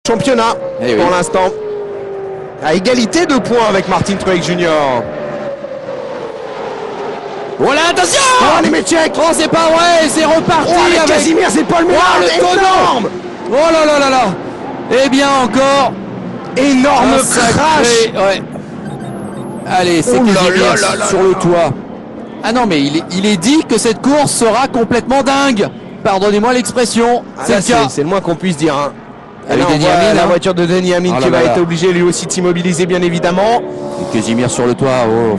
championnat pour l'instant. À égalité de points avec Martin Truex Jr. Voilà, attention! Oh, les Métchèques! Oh, c'est pas vrai, c'est reparti avec Casimir, c'est Paul Menard, le tonneau! énorme! Oh là là là là! Eh bien encore, énorme crash! Ouais. Allez, c'est Casimir sur le toit. Ah non, mais il est dit que cette course sera complètement dingue. Pardonnez-moi l'expression, c'est le cas. C'est le moins qu'on puisse dire. Hein. Avec là, on voit la voiture de Denny Hamlin qui va être obligé lui aussi de s'immobiliser, bien évidemment. Et Casimir sur le toit. Oh.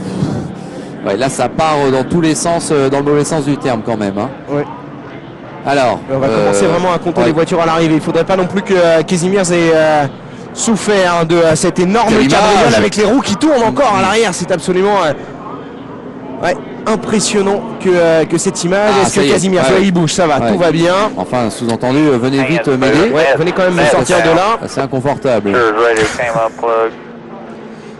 Ouais, là, ça part dans tous les sens, dans le mauvais sens du terme quand même. Hein. Ouais. Alors, on va commencer vraiment à compter les voitures à l'arrivée. Il ne faudrait pas non plus que Casimir ait souffert de cette énorme cabriole avec les roues qui tournent encore à l'arrière. C'est absolument impressionnant que cette image. Est-ce que Casimir, il bouge, ça va, tout va bien. Enfin, sous-entendu, venez vite m'aider. Venez quand même me sortir de là. C'est inconfortable.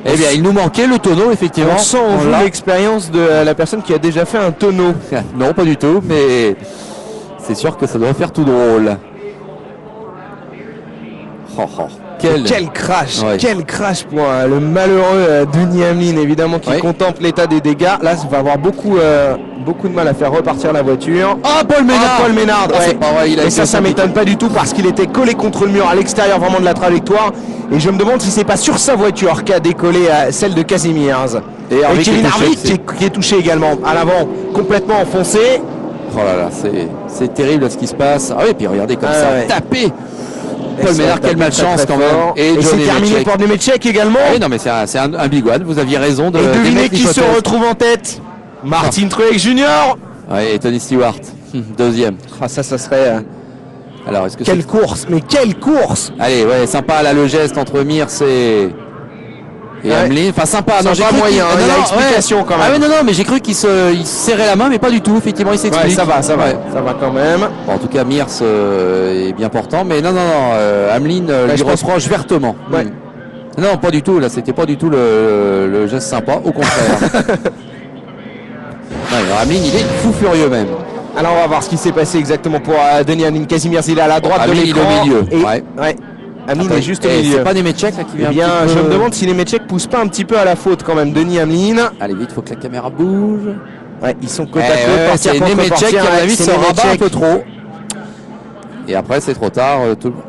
Eh bien, il nous manquait le tonneau, effectivement. On sent l'expérience de la personne qui a déjà fait un tonneau. Non, pas du tout, mais c'est sûr que ça doit faire tout drôle. Quel crash pour le malheureux Denny Hamlin, évidemment, qui contemple l'état des dégâts. Là, ça va avoir beaucoup de mal à faire repartir la voiture. Ah, Paul Menard, c'est pas vrai, et ça m'étonne pas du tout parce qu'il était collé contre le mur à l'extérieur vraiment de la trajectoire. Et je me demande si c'est pas sur sa voiture qu'a décollé celle de Casimir. Et Kevin Harvick qui est touché également à l'avant, complètement enfoncé. Oh là là, c'est terrible ce qui se passe. Ah oui, puis regardez comme ça, tapé. Paul Menard, quelle malchance quand même. Et c'est terminé pour Nemechek également. Oui, non, mais c'est un big one, vous aviez raison. Et devinez qui se retrouve en tête? Martin Truex Jr. Ouais, et Tony Stewart, deuxième. Ah, ça serait... Alors, est-ce que quelle course, mais quelle course! Allez, ouais, sympa là le geste entre Mears et Hamlin. Enfin, sympa, non, j'ai moyen, il y a explication quand même. Ah ouais, non, mais j'ai cru qu'il se serrait la main, mais pas du tout, effectivement, il s'explique. Ça va quand même. Bon, en tout cas, Mears est bien portant, mais non, Hamlin lui reproche vertement. Non, pas du tout, là, c'était pas du tout le geste sympa, au contraire. Hamlin, il est fou furieux même. Alors on va voir ce qui s'est passé exactement pour Denny Hamlin. Casimir, il est à la droite de l'écran. Il est au milieu. Hamlin est juste au milieu. C'est pas Nemechek là qui vient. Eh bien, je me demande si Nemechek pousse pas un petit peu à la faute quand même. Denny Hamlin. Allez vite, faut que la caméra bouge. Ouais, ils sont côte à côte. C'est Nemechek qui à mon avis se rabat un peu trop. Et après c'est trop tard.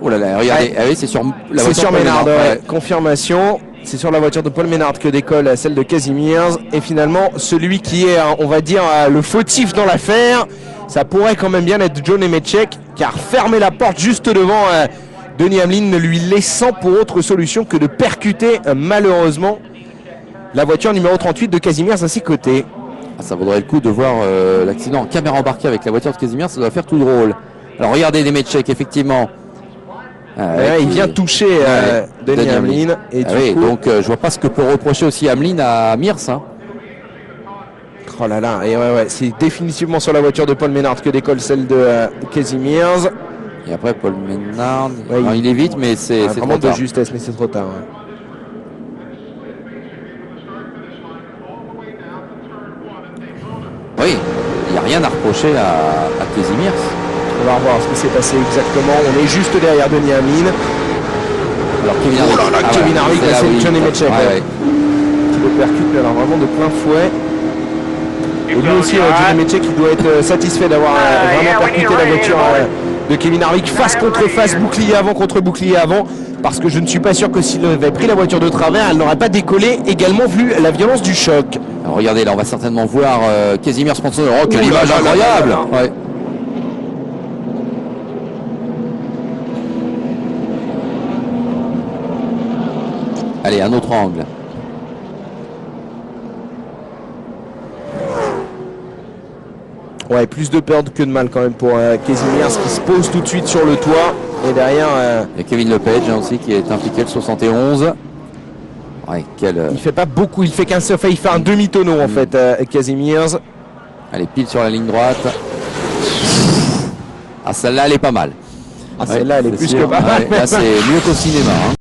Oh là là, regardez. Ah oui, c'est sur la voiture. C'est sur Menard. Confirmation. C'est sur la voiture de Paul Menard que décolle celle de Casimir. Et finalement, celui qui est, on va dire, le fautif dans l'affaire, ça pourrait quand même bien être Joe Nemechek, car fermer la porte juste devant Denny Hamlin, ne lui laissant pour autre solution que de percuter malheureusement la voiture numéro 38 de Casimir à ses côtés. Ah, ça vaudrait le coup de voir l'accident en caméra embarquée avec la voiture de Casimir, ça doit faire tout drôle. Alors regardez Nemechek, effectivement. Il vient toucher Denny Hamlin. Et du coup, donc je vois pas ce que peut reprocher aussi Hamlin à Mears. Hein. Oh là là, et c'est définitivement sur la voiture de Paul Menard que décolle celle de Casimir. Et après Paul Menard, il est vite, mais c'est vraiment de justesse, mais c'est trop tard. Oui, il n'y a rien à reprocher à Casimir. On va revoir ce qui s'est passé exactement. On est juste derrière Denny Hamlin. Alors Kevin Harvick, c'est Joe Nemechek qui le percute, mais alors vraiment de plein fouet. Et lui aussi, Joe Nemechek, qui doit être satisfait d'avoir vraiment percuté la voiture de Kevin Harvick face contre face, bouclier avant contre bouclier avant, parce que je ne suis pas sûr que s'il avait pris la voiture de travers, elle n'aurait pas décollé, également vu la violence du choc. Alors regardez, là on va certainement voir Casimir sponsor. Oh, quelle image incroyable! Allez, un autre angle. Ouais, plus de peur que de mal quand même pour Casimir, qui se pose tout de suite sur le toit. Et derrière... il y a Kevin Lepage aussi qui est impliqué, le 71. Ouais, il fait pas beaucoup, il fait un demi-tonneau en fait, Casimir. Allez, pile sur la ligne droite. Ah, celle-là, elle est pas mal. Ah, celle-là, elle est plus que pas mal. Là, c'est mieux qu'au cinéma. Hein.